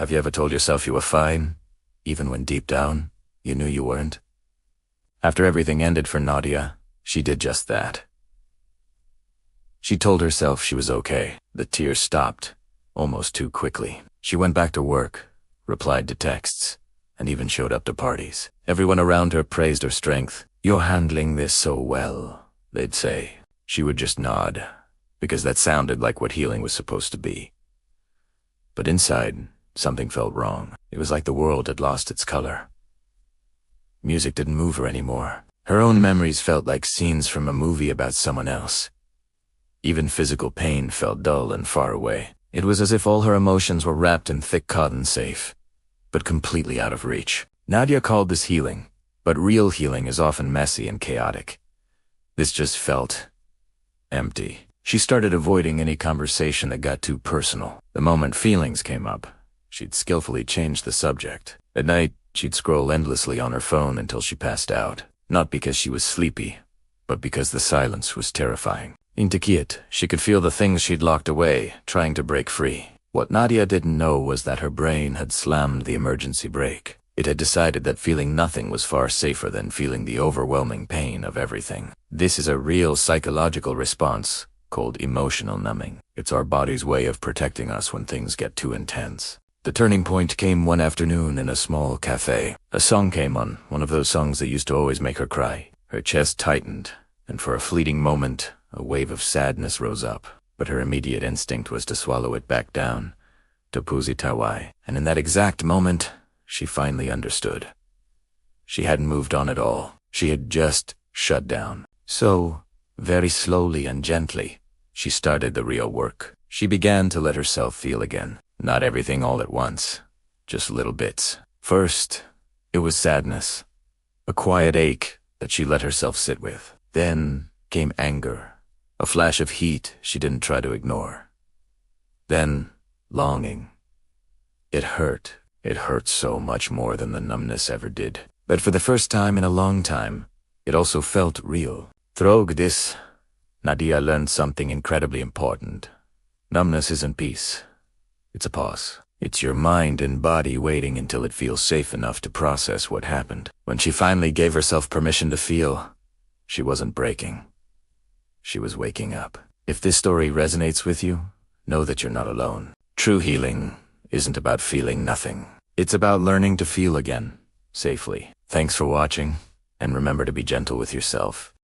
Have you ever told yourself you were fine, even when deep down, you knew you weren't? After everything ended for Nadia, she did just that. She told herself she was okay. The tears stopped, almost too quickly. She went back to work, replied to texts, and even showed up to parties. Everyone around her praised her strength. "You're handling this so well," they'd say. She would just nod, because that sounded like what healing was supposed to be. But inside, something felt wrong. It was like the world had lost its color. Music didn't move her anymore. Her own memories felt like scenes from a movie about someone else. Even physical pain felt dull and far away. It was as if all her emotions were wrapped in thick cotton safe, but completely out of reach. Nadia called this healing, but real healing is often messy and chaotic. This just felt empty. She started avoiding any conversation that got too personal. The moment feelings came up, she'd skillfully change the subject. At night, she'd scroll endlessly on her phone until she passed out. Not because she was sleepy, but because the silence was terrifying. In Tikit, she could feel the things she'd locked away, trying to break free. What Nadia didn't know was that her brain had slammed the emergency brake. It had decided that feeling nothing was far safer than feeling the overwhelming pain of everything. This is a real psychological response called emotional numbing. It's our body's way of protecting us when things get too intense. The turning point came one afternoon in a small cafe. A song came on, one of those songs that used to always make her cry. Her chest tightened, and for a fleeting moment, a wave of sadness rose up. But her immediate instinct was to swallow it back down, to Pusitawai. And in that exact moment, she finally understood. She hadn't moved on at all. She had just shut down. So, very slowly and gently, she started the real work. She began to let herself feel again. Not everything all at once, just little bits. First, it was sadness, a quiet ache that she let herself sit with. Then came anger, a flash of heat she didn't try to ignore. Then, longing. It hurt. It hurt so much more than the numbness ever did. But for the first time in a long time, it also felt real. Through this, Nadia learned something incredibly important. Numbness isn't peace. It's a pause. It's your mind and body waiting until it feels safe enough to process what happened. When she finally gave herself permission to feel, she wasn't breaking. She was waking up. If this story resonates with you, know that you're not alone. True healing isn't about feeling nothing. It's about learning to feel again, safely. Thanks for watching, and remember to be gentle with yourself.